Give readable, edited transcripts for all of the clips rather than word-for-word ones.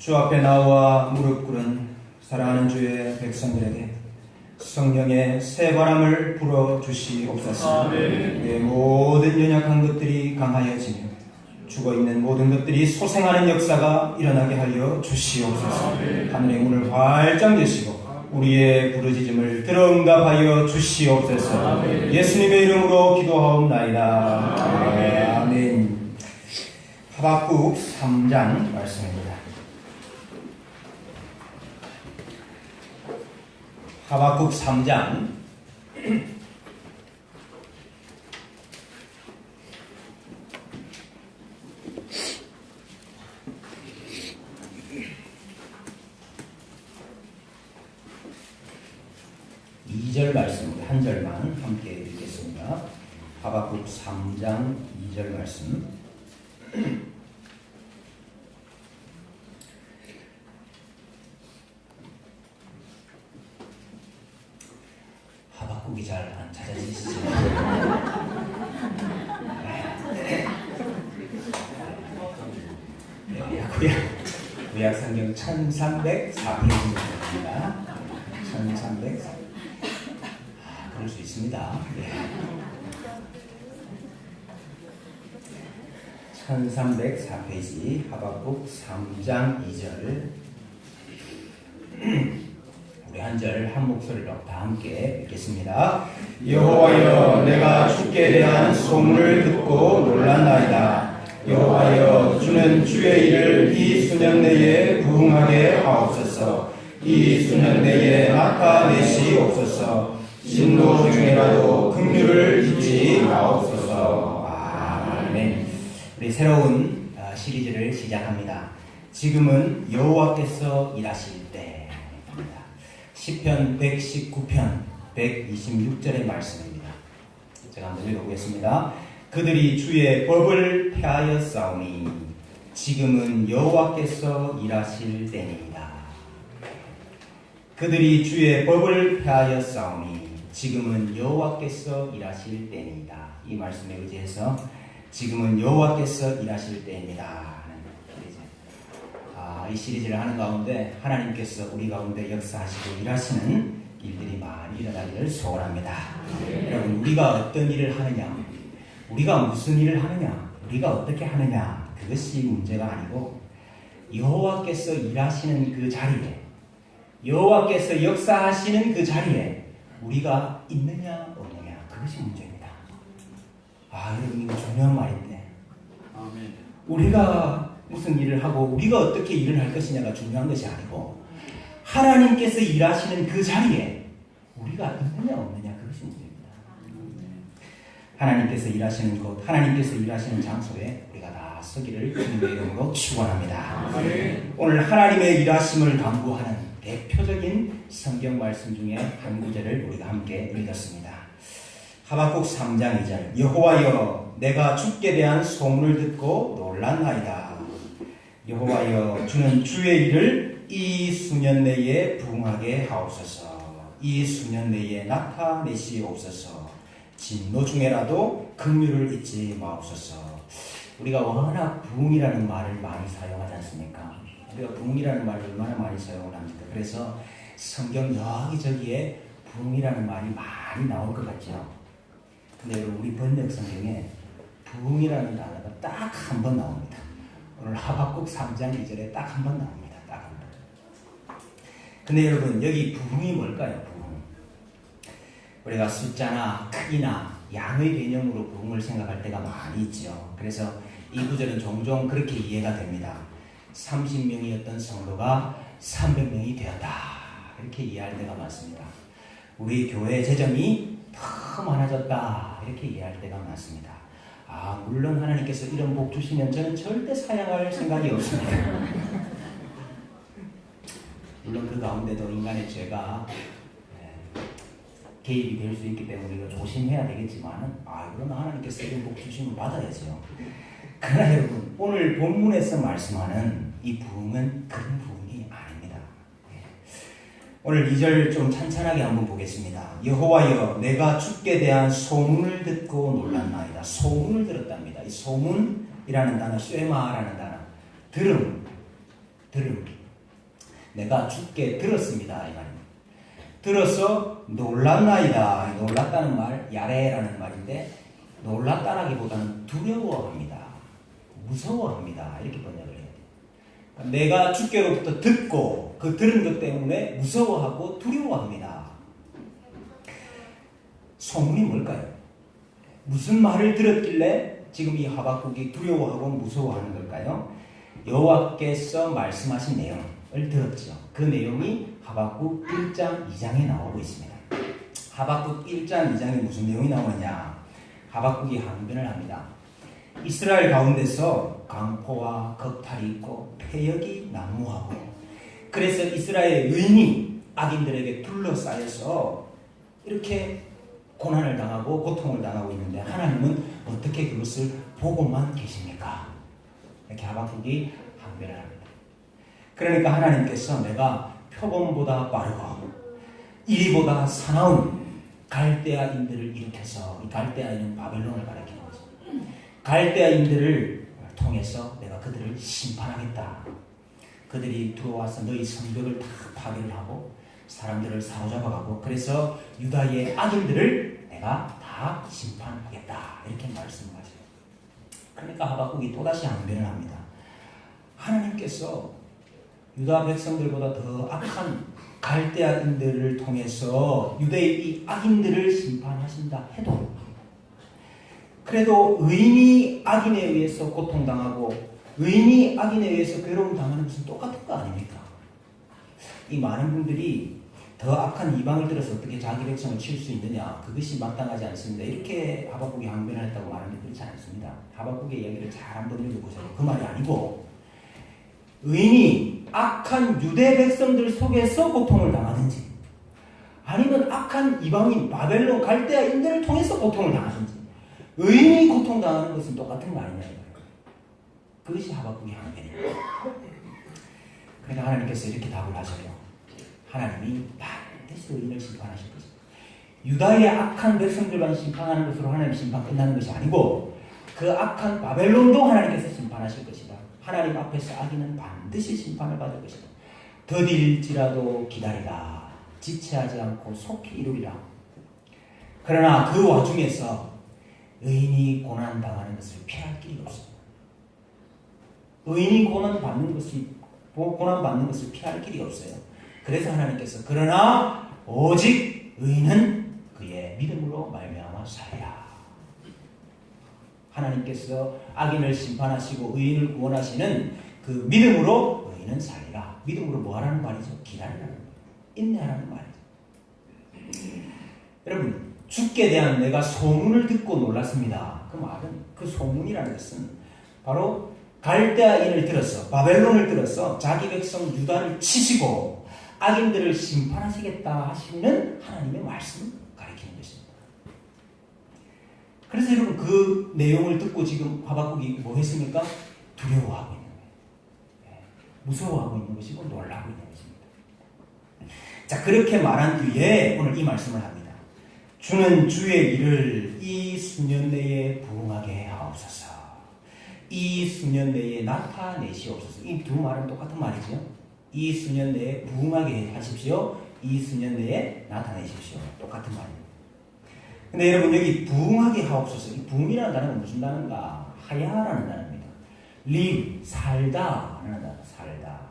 주 앞에 나와 무릎 꿇은 사랑하는 주의 백성들에게 성령의 새 바람을 불어 주시옵소서. 내 모든 연약한 것들이 강하여지며 죽어있는 모든 것들이 소생하는 역사가 일어나게 하여 주시옵소서. 하늘의 문을 활짝 여시고 우리의 부르짖음을 들어 응답하여 주시옵소서. 예수님의 이름으로 기도하옵나이다. 아멘. 하박국 3장 말씀입니다. 하박국 3장 2절 말씀입니다. 한 절만 함께 읽겠습니다. 하박국 3장 2절 말씀. 하박국이 잘 안 찾아지시죠? 구약성경 1304페이지입니다. 1304. 그럴 수 있습니다. 네. 1304페이지 하박국 3장 2절. 우리 한 절 한 목소리로 다 함께 읽겠습니다. 여호와여, 내가 주께 대한 소문을 듣고 놀랐나이다. 여호와여, 주는 주의 일을 이 수년 내에 부응하게 하옵소서. 이 수년 내에 나타내시옵소서. 진노 중에라도 긍휼을 잊지 마옵소서. 아멘. 우리 새로운 시리즈를 시작합니다. 지금은 여호와께서 일하실 때입니다. 시편 119편 126절의 말씀입니다. 제가 한번 읽어보겠습니다. 그들이 주의 법을 폐하여 싸우니 지금은 여호와께서 일하실 때입니다. 그들이 주의 법을 폐하여 싸우니 지금은 여호와께서 일하실 때입니다. 이 말씀에 의지해서 지금은 여호와께서 일하실 때입니다. 이 시리즈를 하는 가운데 하나님께서 우리 가운데 역사하시고 일하시는 일들이 많이 일어나기를 소원합니다. 여러분, 우리가 어떤 일을 하느냐, 우리가 무슨 일을 하느냐, 우리가 어떻게 하느냐, 그것이 문제가 아니고 여호와께서 일하시는 그 자리에, 여호와께서 역사하시는 그 자리에 우리가 있느냐 없느냐, 그것이 문제입니다. 여러분, 이거 중요한 말인데, 아멘. 우리가 무슨 일을 하고 우리가 어떻게 일을 할 것이냐가 중요한 것이 아니고 하나님께서 일하시는 그 자리에 우리가 있느냐 없느냐, 그것이 문제입니다. 하나님께서 일하시는 곳, 하나님께서 일하시는 장소에 우리가 다 서기를 주님의 이름으로 축원합니다. 오늘 하나님의 일하심을 강구하는 대표적인 성경 말씀 중에 한 구절을 우리가 함께 읽었습니다. 하박국 3장 2절. 여호와여, 내가 주께 대한 소문을 듣고 놀랐나이다. 여호와여, 주는 주의 일을 이 수년 내에 부응하게 하옵소서. 이 수년 내에 나타내시옵소서. 진노 중에라도 긍휼을 잊지 마옵소서. 우리가 워낙 부응이라는 말을 많이 사용하지 않습니까? 우리가 부응이라는 말을 얼마나 많이 사용을 합니까? 그래서 성경 여기저기에 부응이라는 말이 많이 나올 것 같죠. 근데 우리 번역 성경에 부응이라는 단어가 딱 한 번 나옵니다. 오늘 하박국 3장 2절에 딱 한 번 나옵니다. 딱 한 번. 근데 여러분, 여기 부흥이 뭘까요? 부흥. 우리가 숫자나 크기나 양의 개념으로 부흥을 생각할 때가 많이 있죠. 그래서 이 구절은 종종 그렇게 이해가 됩니다. 30명이었던 성도가 300명이 되었다, 이렇게 이해할 때가 많습니다. 우리 교회 재정이 더 많아졌다, 이렇게 이해할 때가 많습니다. 물론 하나님께서 이런 복 주시면 저는 절대 사양할 생각이 없습니다. 물론 그 가운데도 인간의 죄가 개입이 될 수 있기 때문에 우리가 조심해야 되겠지만, 그러나 하나님께서 이런 복 주시면 받아야죠. 그러나 여러분, 오늘 본문에서 말씀하는 이 부흥은 그런 부흥이 아닙니다. 오늘 2절 좀 찬찬하게 한번 보겠습니다. 여호와여, 내가 주께 대한 소문을 듣고 놀랐나이다. 소문을 들었답니다. 이 소문이라는 단어, 쇠마라는 단어, 들음. 내가 주께 들었습니다. 이 말입니다. 들어서 놀랐나이다. 놀랐다는 말, 야레라는 말인데 놀랐다라기보다는 두려워합니다. 무서워합니다. 이렇게 번역을 해야 돼요. 내가 주께로부터 듣고 그 들은 것 때문에 무서워하고 두려워합니다. 소문이 뭘까요? 무슨 말을 들었길래 지금 이 하박국이 두려워하고 무서워하는 걸까요? 여호와께서 말씀하신 내용을 들었죠. 그 내용이 하박국 1장 2장에 나오고 있습니다. 하박국 1장 2장에 무슨 내용이 나오느냐? 하박국이 항변을 합니다. 이스라엘 가운데서 강포와 격탈이 있고 폐역이 난무하고 그래서 이스라엘 의인이 악인들에게 둘러싸여서 이렇게 고난을 당하고 고통을 당하고 있는데 하나님은 어떻게 그것을 보고만 계십니까? 이렇게 하박국이 항변을 합니다. 그러니까 하나님께서 내가 표범보다 빠르고 이리보다 사나운 갈대아인들을 일으켜서 이 갈대아인은 바벨론을 가리키는 거죠. 갈대아인들을 통해서 내가 그들을 심판하겠다. 그들이 들어와서 너희 성벽을 다 파괴를 하고 사람들을 사로잡아가고 그래서 유다의 악인들을 내가 다 심판하겠다. 이렇게 말씀하세요. 그러니까 하박국이 또다시 항변을 합니다. 하나님께서 유다 백성들보다 더 악한 갈대아인들을 통해서 유대의 이 악인들을 심판하신다 해도 그래도 의인이 악인에 의해서 고통당하고 의인이 악인에 의해서 괴로움 당하는 것은 똑같은 거 아닙니까? 이 많은 분들이 더 악한 이방을 들어서 어떻게 자기 백성을 치울 수 있느냐 그것이 마땅하지 않습니다. 이렇게 하박국이 항변을 했다고 말하는 게 그렇지 않습니다. 하박국의 이야기를 잘 한번 읽어보세요. 그 말이 아니고 의인이 악한 유대 백성들 속에서 고통을 당하는지 아니면 악한 이방인 바벨론 갈대아인들을 통해서 고통을 당하는지 의인이 고통당하는 것은 똑같은 거 아니냐 그것이 하박국의 항변입니다. 그러니까 하나님께서 이렇게 답을 하셔요. 하나님이 반드시 의인을 심판하실 것입니다. 유다의 악한 백성들만 심판하는 것으로 하나님 심판 끝나는 것이 아니고 그 악한 바벨론도 하나님께서 심판하실 것이다. 하나님 앞에서 악인은 반드시 심판을 받을 것이다. 더딜지라도 기다리라. 지체하지 않고 속히 이루리라. 그러나 그 와중에서 의인이 고난당하는 것을 피할 길이 없습니다. 의인이 고난받는 것을 피할 길이 없어요. 그래서 하나님께서 그러나 오직 의인은 그의 믿음으로 말미암아 살리라. 하나님께서 악인을 심판하시고 의인을 구원하시는 그 믿음으로 의인은 살리라. 믿음으로 뭐 하라는 말이죠? 기다리라는 말이죠. 인내하라는 말이죠. 여러분 주께 대한 내가 소문을 듣고 놀랐습니다. 그 말은 그 소문이라는 것은 바로 갈대아인을 들어서 바벨론을 들어서 자기 백성 유다를 치시고 악인들을 심판하시겠다 하시는 하나님의 말씀을 가리키는 것입니다. 그래서 여러분 그 내용을 듣고 지금 하박국이 뭐 했습니까? 두려워하고 있는 거예요. 무서워하고 있는 것이고 놀라고 있는 것입니다. 자 그렇게 말한 뒤에 오늘 이 말씀을 합니다. 주는 주의 일을 이 수년 내에 부응하게 하옵소서. 이 수년 내에 나타내시옵소서. 이 두 말은 똑같은 말이죠. 이 수년 내에 부응하게 하십시오. 이 수년 내에 나타내십시오. 똑같은 말입니다. 근데 여러분 여기 부응하게 하옵소서. 이 부응이라는 단어는 무슨 단어인가? 하야라는 단어입니다. live, 살다 라는 단어. 살다.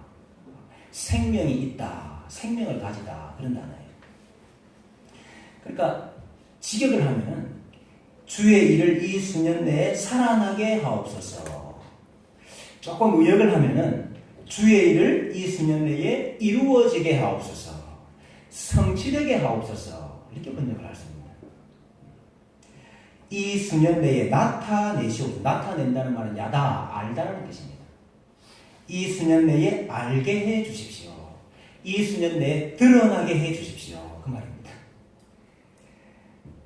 생명이 있다. 생명을 가지다. 그런 단어예요. 그러니까 직역을 하면은 주의 일을 이 수년 내에 살아나게 하옵소서. 조금 의역을 하면은 주의 일을 이 수년 내에 이루어지게 하옵소서. 성취되게 하옵소서. 이렇게 번역을 할 수 있습니다. 이 수년 내에 나타내시옵소서. 나타낸다는 말은 야다, 알다라는 뜻입니다. 이 수년 내에 알게 해 주십시오. 이 수년 내에 드러나게 해 주십시오. 그 말입니다.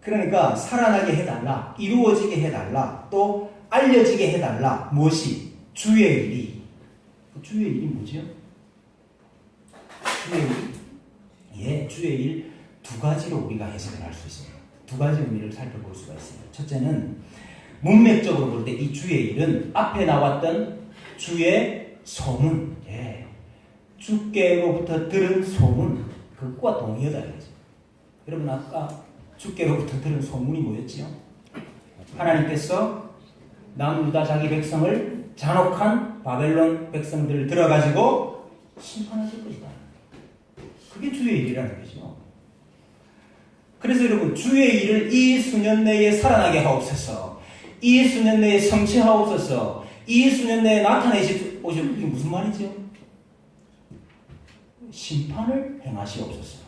그러니까 살아나게 해달라, 이루어지게 해달라, 또 알려지게 해달라. 무엇이? 주의 일이. 주의 일이 뭐죠? 주의 일? 예, 주의 일 두 가지로 우리가 해석을 할 수 있습니다. 두 가지 의미를 살펴볼 수가 있습니다. 첫째는 문맥적으로 볼 때 이 주의 일은 앞에 나왔던 주의 소문, 예, 주께로부터 들은 소문, 그것과 동의하다 이거죠. 여러분 아까 주께로부터 들은 소문이 뭐였지요? 하나님께서 남유다 자기 백성을 잔혹한 바벨론 백성들을 들어가지고 심판하실 것이다. 그게 주의 일이라는 거죠. 그래서 여러분 주의 일을 이 수년 내에 살아나게 하옵소서. 이 수년 내에 성취하옵소서. 이 수년 내에 나타내시 오셔. 이게 무슨 말이죠? 심판을 행하시옵소서.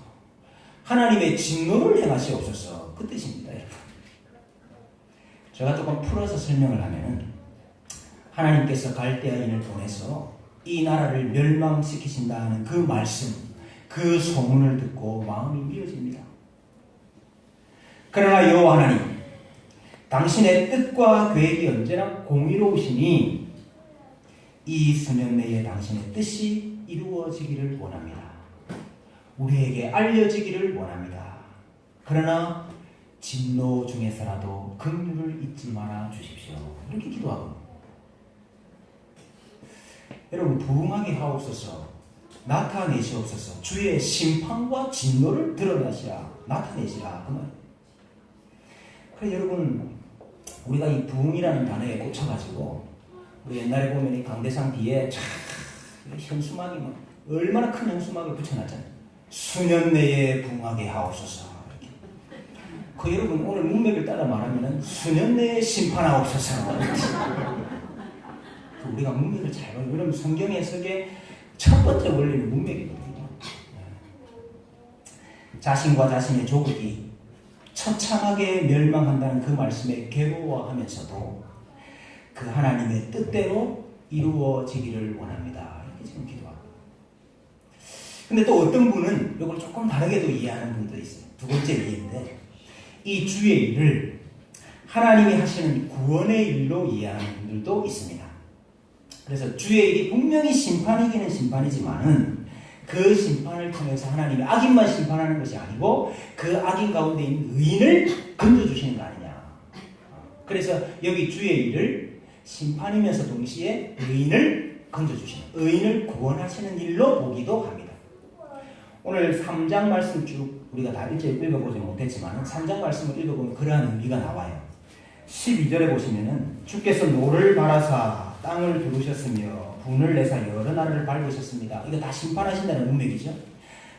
하나님의 진노를 행하시옵소서. 그 뜻입니다, 여러분. 제가 조금 풀어서 설명을 하면은 하나님께서 갈대아인을 보내서 이 나라를 멸망시키신다는 그 말씀, 그 소문을 듣고 마음이 미어집니다. 그러나 여호와 하나님, 당신의 뜻과 계획이 언제나 공의로우시니 이 수년 내에 당신의 뜻이 이루어지기를 원합니다. 우리에게 알려지기를 원합니다. 그러나 진노 중에서라도 긍휼을 잊지 말아 주십시오. 이렇게 기도하고, 여러분 부응하게 하옵소서. 나타내시옵소서. 주의 심판과 진노를 드러나시라, 나타내시라 그 말. 그래 여러분, 우리가 이 부응이라는 단어에 꽂혀가지고 우리 옛날에 보면 이 강대상 뒤에 참 현수막이 막 얼마나 큰 현수막을 붙여놨잖아요. 수년 내에 부응하게 하옵소서. 이렇게. 그 여러분 오늘 문맥을 따라 말하면은 수년 내에 심판하옵소서. 우리가 문맥을 잘 봐요. 여러분 성경 해석의 첫 번째 원리는 문맥이거든요. 자신과 자신의 조국이 처참하게 멸망한다는 그 말씀에 괴로워하면서도 그 하나님의 뜻대로 이루어지기를 원합니다. 이렇게 지금 기도합니다. 근데 또 어떤 분은 이걸 조금 다르게도 이해하는 분도 있어요. 두 번째 이해인데, 이 주의 일을 하나님이 하시는 구원의 일로 이해하는 분들도 있습니다. 그래서 주의 일이 분명히 심판이기는 심판이지만은 그 심판을 통해서 하나님이 악인만 심판하는 것이 아니고 그 악인 가운데 있는 의인을 건져주시는 거 아니냐. 그래서 여기 주의 일을 심판이면서 동시에 의인을 건져주시는, 의인을 구원하시는 일로 보기도 합니다. 오늘 3장 말씀 쭉 우리가 다 읽어보지 못했지만 3장 말씀을 읽어보면 그러한 의미가 나와요. 12절에 보시면은 주께서 노를 바라사 땅을 두르셨으며 분을 내사 여러 나라를 밟으셨습니다. 이거 다 심판하신다는 문맥이죠.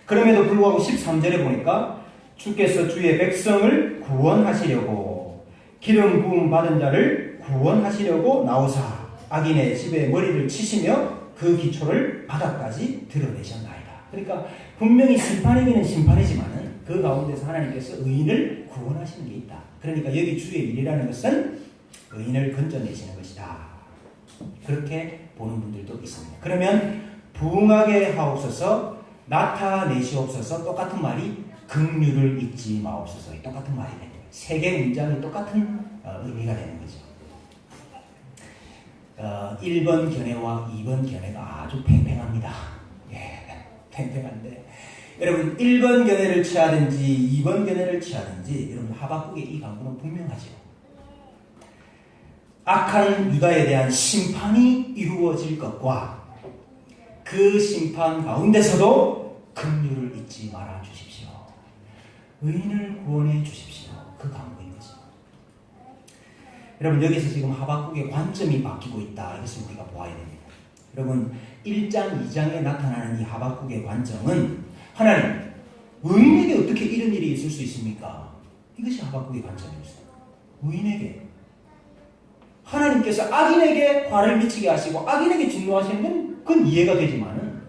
그럼에도 불구하고 13절에 보니까 주께서 주의 백성을 구원하시려고 기름 부음 받은 자를 구원하시려고 나오사 악인의 집에 머리를 치시며 그 기초를 바닥까지 드러내셨나이다. 그러니까 분명히 심판이기는 심판이지만은 그 가운데서 하나님께서 의인을 구원하시는 게 있다. 그러니까 여기 주의 일이라는 것은 의인을 건져내시는 것이다. 그렇게 보는 분들도 있습니다. 그러면 부응하게 하옵소서, 나타내시옵소서, 똑같은 말이 긍휼을 잊지 마옵소서, 똑같은 말이 되는 거예요. 세 개 문장이 똑같은 의미가 되는 거죠. 1번 견해와 2번 견해가 아주 팽팽합니다. 예, 팽팽한데 여러분 1번 견해를 취하든지 2번 견해를 취하든지 여러분 하박국의 이 강구는 분명하죠. 악한 유다에 대한 심판이 이루어질 것과 그 심판 가운데서도 긍휼을 잊지 말아 주십시오. 의인을 구원해 주십시오. 그 강구인 거죠. 여러분 여기서 지금 하박국의 관점이 바뀌고 있다. 이것을 우리가 보아야 됩니다. 여러분 1장, 2장에 나타나는 이 하박국의 관점은 하나님, 의인에게 어떻게 이런 일이 있을 수 있습니까? 이것이 하박국의 관점이었어요. 의인에게. 하나님께서 악인에게 화를 미치게 하시고 악인에게 진노하시는 건 그건 이해가 되지만은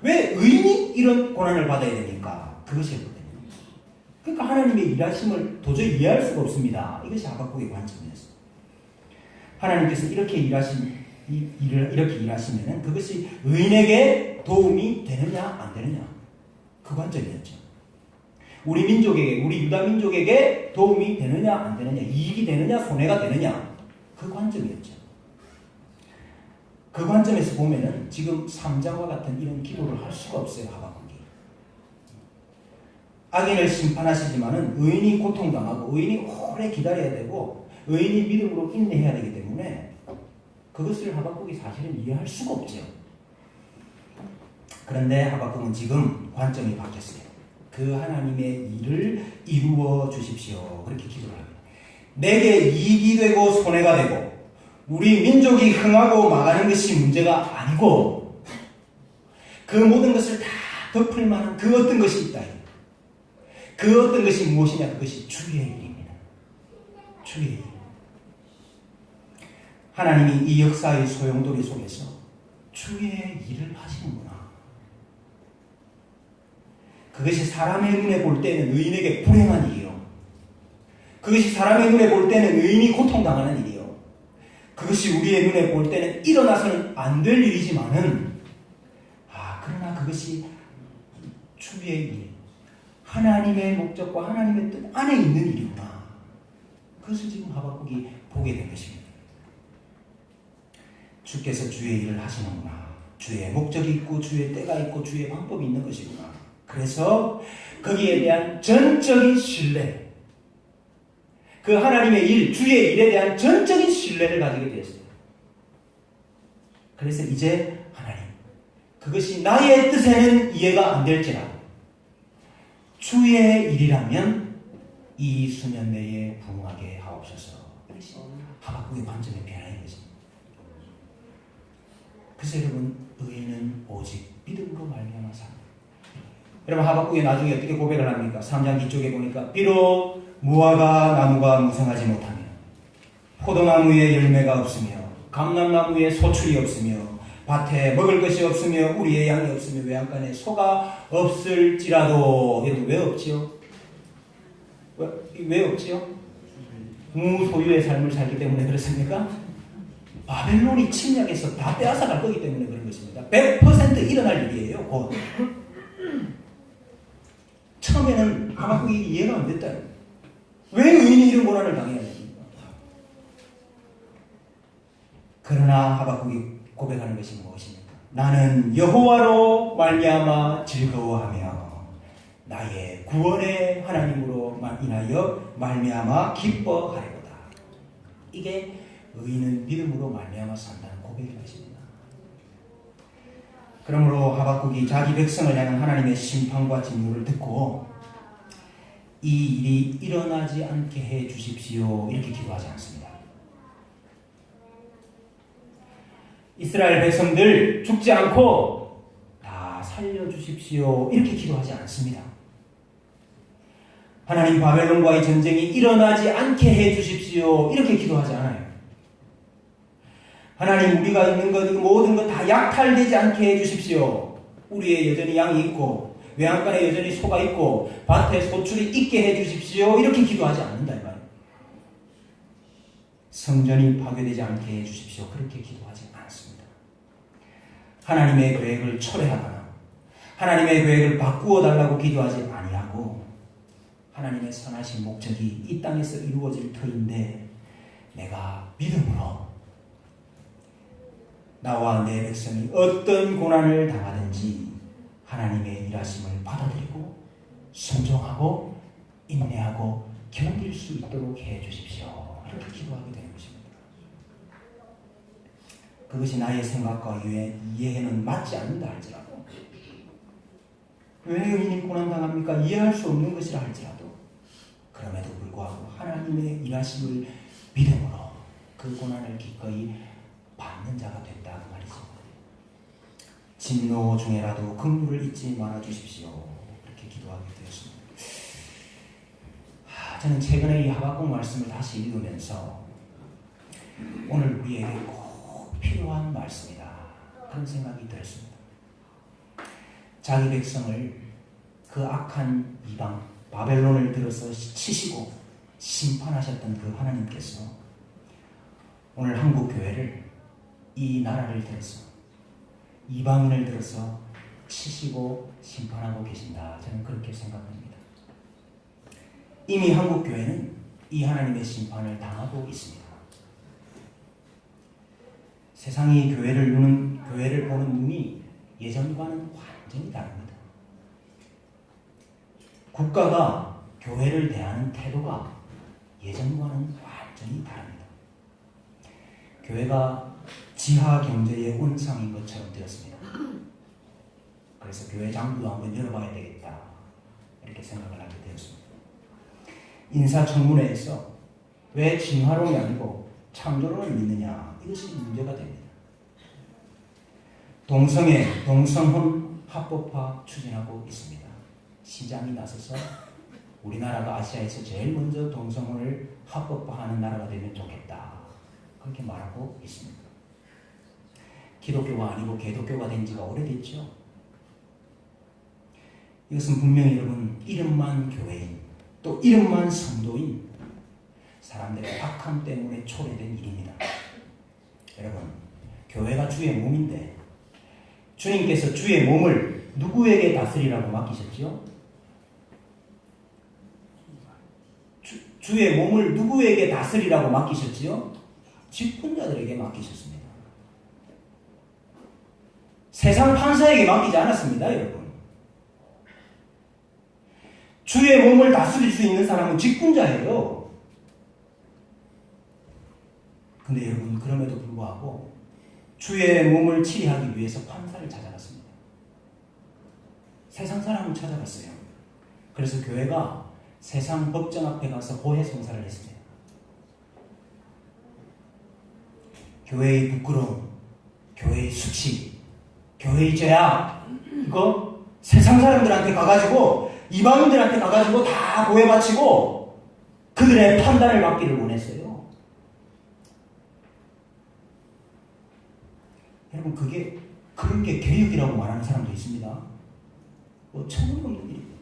왜 의인이 이런 고난을 받아야 됩니까? 그것이었거든요. 그러니까 하나님의 일하심을 도저히 이해할 수가 없습니다. 이것이 하박국의 관점이었어요. 하나님께서 이렇게 일하시면은 그것이 의인에게 도움이 되느냐 안 되느냐 그 관점이었죠. 우리 민족에게, 우리 유다 민족에게 도움이 되느냐 안 되느냐, 이익이 되느냐 손해가 되느냐 그 관점이었죠. 그 관점에서 보면은 지금 3장과 같은 이런 기도를 할 수가 없어요. 하박국이. 악인을 심판하시지만은 의인이 고통당하고 의인이 오래 기다려야 되고 의인이 믿음으로 인내해야 되기 때문에 그것을 하박국이 사실은 이해할 수가 없죠. 그런데 하박국은 지금 관점이 바뀌었어요. 그 하나님의 일을 이루어 주십시오. 그렇게 기도를 합니다. 내게 이익이 되고 손해가 되고 우리 민족이 흥하고 망하는 것이 문제가 아니고 그 모든 것을 다 덮을 만한 그 어떤 것이 있다. 그 어떤 것이 무엇이냐? 그것이 주의 일입니다. 주의 일. 하나님이 이 역사의 소용돌이 속에서 주의 일을 하시는구나. 그것이 사람의 눈에 볼 때는 의인에게 불행한 일이요. 그것이 사람의 눈에 볼 때는 의인이 고통당하는 일이요. 그것이 우리의 눈에 볼 때는 일어나서는 안 될 일이지만은 그러나 그것이 주의 일, 하나님의 목적과 하나님의 뜻 안에 있는 일이구나. 그것을 지금 하박국이 보게 된 것입니다. 주께서 주의 일을 하시는구나. 주의 목적이 있고 주의 때가 있고 주의 방법이 있는 것이구나. 그래서 거기에 대한 전적인 신뢰, 그 하나님의 일, 주의 일에 대한 전적인 신뢰를 가지게 되었어요. 그래서 이제 하나님, 그것이 나의 뜻에는 이해가 안 될지라도 주의 일이라면 이 수년 내에 부응하게 하옵소서. 하박국의 관점의 변화인 것입니다. 그래서 여러분, 의인은 오직 믿음으로 말미암아 삽니다. 여러분, 하박국이 나중에 어떻게 고백을 합니까? 3장 뒤쪽에 보니까 비록 무화과 나무가 무성하지 못하며 포도나무에 열매가 없으며 감람나무에 소출이 없으며 밭에 먹을 것이 없으며 우리의 양이 없으며 외양간에 소가 없을지라도. 여러분, 왜 없지요? 왜 없지요? 무소유의 삶을 살기 때문에 그렇습니까? 바벨론이 침략해서 다 빼앗아 갈 거기 때문에 그런 것입니다. 100% 일어날 일이에요. 곧. 처음에는 하박국이 이해가 안 됐다. 왜 의인이 이런 고난을 당해야 됩니까? 그러나 하박국이 고백하는 것이 무엇입니까? 나는 여호와로 말미암아 즐거워하며 나의 구원의 하나님으로 인하여 말미암아 기뻐하리로다. 이게 의인은 믿음으로 말미암아 산다는 고백인 것입니다. 그러므로 하박국이 자기 백성을 향한 하나님의 심판과 진노를 듣고 이 일이 일어나지 않게 해 주십시오 이렇게 기도하지 않습니다. 이스라엘 백성들 죽지 않고 다 살려주십시오 이렇게 기도하지 않습니다. 하나님 바벨론과의 전쟁이 일어나지 않게 해 주십시오 이렇게 기도하지 않아요. 하나님 우리가 있는 것 모든 것 다 약탈되지 않게 해 주십시오. 우리의 여전히 양이 있고 외양간에 여전히 소가 있고 밭에 소출이 있게 해 주십시오 이렇게 기도하지 않는다 이 말이에요. 성전이 파괴되지 않게 해 주십시오 그렇게 기도하지 않습니다. 하나님의 계획을 철회하거나 하나님의 계획을 바꾸어 달라고 기도하지 아니하고 하나님의 선하신 목적이 이 땅에서 이루어질 터인데 내가 믿음으로 나와 내 백성이 어떤 고난을 당하든지 하나님의 일하심을 받아들이고 순종하고 인내하고 견딜 수 있도록 해 주십시오. 이렇게 기도하게 되는 것입니다. 그것이 나의 생각과 이해에는 맞지 않는다 할지라도 왜 의인이 고난당합니까? 이해할 수 없는 것이라 할지라도 그럼에도 불구하고 하나님의 일하심을 믿음으로 그 고난을 기꺼이 받는 자가 됐다 그 말이죠. 진노 중에라도 긍휼을 잊지 말아 주십시오. 이렇게 기도하게 되었습니다. 저는 최근에 이 하박국 말씀을 다시 읽으면서 오늘 우리에게 꼭 필요한 말씀이다 그런 생각이 들었습니다. 자기 백성을 그 악한 이방 바벨론을 들어서 치시고 심판하셨던 그 하나님께서 오늘 한국 교회를 이 나라를 들어서 이방인을 들어서 치시고 심판하고 계신다. 저는 그렇게 생각합니다. 이미 한국 교회는 이 하나님의 심판을 당하고 있습니다. 세상이 교회를 보는 눈이 예전과는 완전히 다릅니다. 국가가 교회를 대하는 태도가 예전과는 완전히 다릅니다. 교회가 지하 경제의 온상인 것처럼 되었습니다. 그래서 교회 장부도 한번 열어봐야 되겠다 이렇게 생각을 하게 되었습니다. 인사청문회에서 왜 진화론이 아니고 창조론을 믿느냐, 이것이 문제가 됩니다. 동성애, 동성혼 합법화 추진하고 있습니다. 시장이 나서서 우리나라가 아시아에서 제일 먼저 동성혼을 합법화하는 나라가 되면 좋겠다, 그렇게 말하고 있습니다. 기독교가 아니고 개독교가 된 지가 오래됐죠. 이것은 분명히 여러분, 이름만 교회인, 또 이름만 성도인 사람들의 악함 때문에 초래된 일입니다. 여러분, 교회가 주의 몸인데 주님께서 주의 몸을 누구에게 다스리라고 맡기셨죠? 주의 몸을 누구에게 다스리라고 맡기셨지요? 직분자들에게 맡기셨습니다. 세상 판사에게 맡기지 않았습니다, 여러분. 주의 몸을 다스릴 수 있는 사람은 직분자예요. 근데 여러분, 그럼에도 불구하고 주의 몸을 치리하기 위해서 판사를 찾아갔습니다. 세상 사람을 찾아갔어요. 그래서 교회가 세상 법정 앞에 가서 호해성사를 했습니다. 교회의 부끄러움, 교회의 수치, 교회의 죄악, 이거 세상 사람들한테 가가지고, 이방인들한테 가가지고 다 고해 바치고 그들의 판단을 받기를 원했어요. 여러분, 그런 게 개혁이라고 말하는 사람도 있습니다. 뭐 천문없는 일입니다.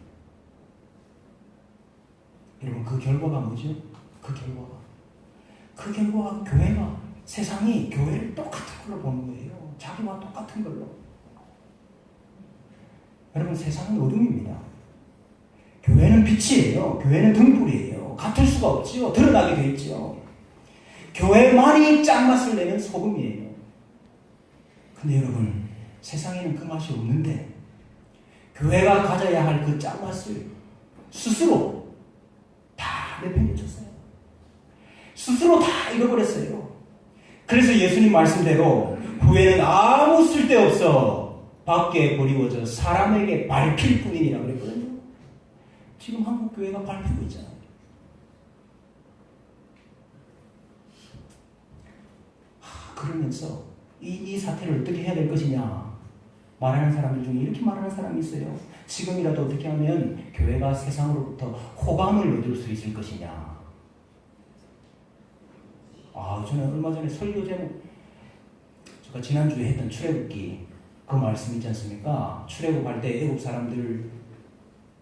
여러분, 그 결과가 뭐죠? 그 결과가 교회가, 세상이 교회를 똑같은 걸로 보는 거예요. 자기와 똑같은 걸로. 여러분, 세상은 어둠입니다. 교회는 빛이에요. 교회는 등불이에요. 같을 수가 없지요. 드러나게 돼 있지요. 교회만이 짠맛을 내는 소금이에요. 근데 여러분, 세상에는 그 맛이 없는데 교회가 가져야 할 그 짠맛을 스스로 다 내팽개쳤어요. 스스로 다 잃어버렸어요. 그래서 예수님 말씀대로 후에는 아무 쓸데없어 밖에 버리워져 사람에게 밟힐 뿐이니라 그랬거든요. 지금 한국 교회가 밟히고 있잖아요. 그러면서 이 사태를 어떻게 해야 될 것이냐 말하는 사람들 중에 이렇게 말하는 사람이 있어요. 지금이라도 어떻게 하면 교회가 세상으로부터 호감을 얻을 수 있을 것이냐. 저는 얼마 전에 설교 제목, 제가 지난주에 했던 출애굽기 그 말씀 있지 않습니까? 출애굽할 때 애국 사람들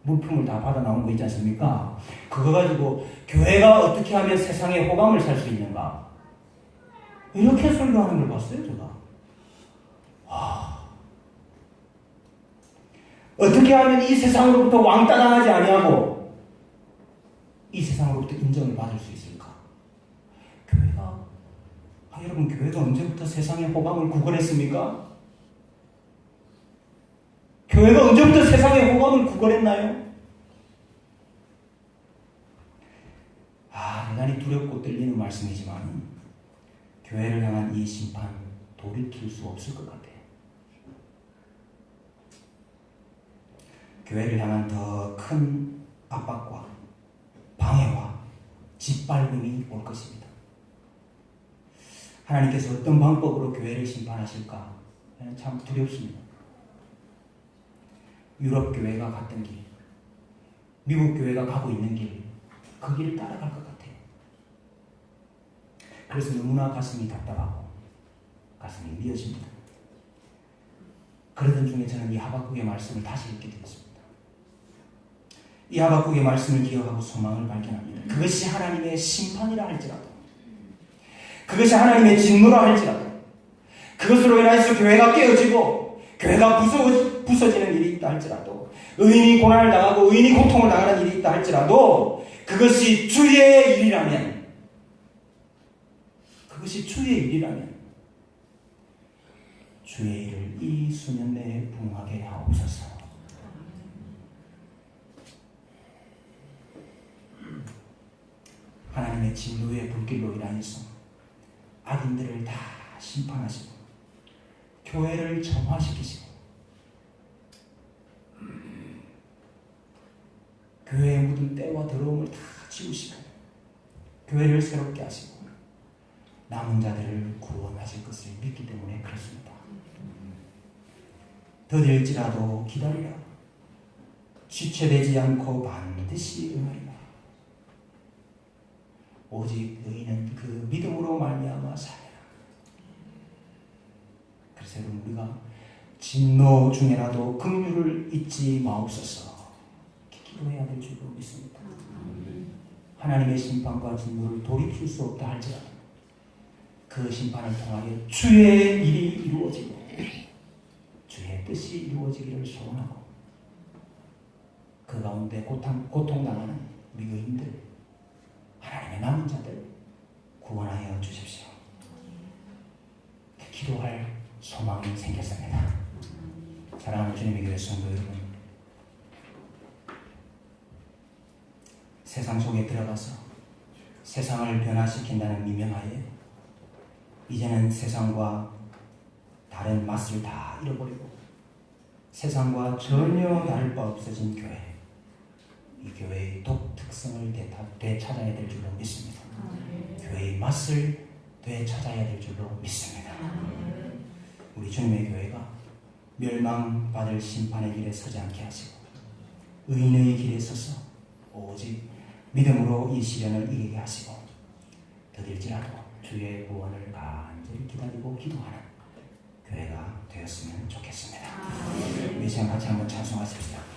물품을 다 받아 나온 거 있지 않습니까? 그거 가지고 교회가 어떻게 하면 세상에 호감을 살 수 있는가, 이렇게 설교하는 걸 봤어요, 제가. 어떻게 하면 이 세상으로부터 왕따 당하지 아니하고 이 세상으로부터 인정을 받을 수 있을까? 여러분, 교회가 언제부터 세상의 호감을 구걸했습니까? 교회가 언제부터 세상의 호감을 구걸했나요? 대단히 두렵고 떨리는 말씀이지만 교회를 향한 이 심판 돌이킬 수 없을 것 같아요. 교회를 향한 더 큰 압박과 방해와 짓밟음이 올 것입니다. 하나님께서 어떤 방법으로 교회를 심판하실까? 저는 참 두렵습니다. 유럽 교회가 갔던 길, 미국 교회가 가고 있는 길, 그 길을 따라갈 것 같아요. 그래서 너무나 가슴이 답답하고 가슴이 미어집니다. 그러던 중에 저는 이 하박국의 말씀을 다시 읽게 되었습니다. 이 하박국의 말씀을 기억하고 소망을 발견합니다. 그것이 하나님의 심판이라 할지라도, 그것이 하나님의 진노라 할지라도, 그것으로 인해서 교회가 깨어지고 교회가 부서지는 일이 있다 할지라도, 의인이 고난을 당하고 의인이 고통을 당하는 일이 있다 할지라도, 그것이 주의 일이라면, 주의 일을 이 수년 내에 부응하게 하옵소서. 하나님의 진노의 불길로 인하여서 악인들을 다 심판하시고 교회를 정화시키시고 교회에 묻은 때와 더러움을 다 지우시고 교회를 새롭게 하시고 남은 자들을 구원하실 것을 믿기 때문에 그렇습니다. 더딜지라도 기다리라. 지체되지 않고 반드시 응하리라. 오직 너희는 그 믿음으로 말미암아 살리라. 그래서 여러분, 우리가 진노 중에라도 긍휼을 잊지 마옵소서. 기도해야 될 줄로 믿습니다. 하나님의 심판과 진노를 돌이킬 수 없다 할지라도 그 심판을 통하여 주의 일이 이루어지고 주의 뜻이 이루어지기를 소원하고 그 가운데 고통당하는 우리 의인들, 하나님의 남은 자들 구원하여 주십시오. 기도할 소망이 생겼습니다. 사랑하는 주님의 교회 성도 여러분, 세상 속에 들어가서 세상을 변화시킨다는 미명하에 이제는 세상과 다른 맛을 다 잃어버리고 세상과 전혀 다를 바 없어진 교회, 이 교회의 독특성을 되찾아야 될 줄로 믿습니다. 교회의 맛을 되찾아야 될 줄로 믿습니다. 우리 주님의 교회가 멸망받을 심판의 길에 서지 않게 하시고 의인의 길에 서서 오직 믿음으로 이 시련을 이기게 하시고 더딜지라도 주의 구원을 간절히 기다리고 기도하는 교회가 되었으면 좋겠습니다. 우리 시간 같이 한번 찬송하십시다.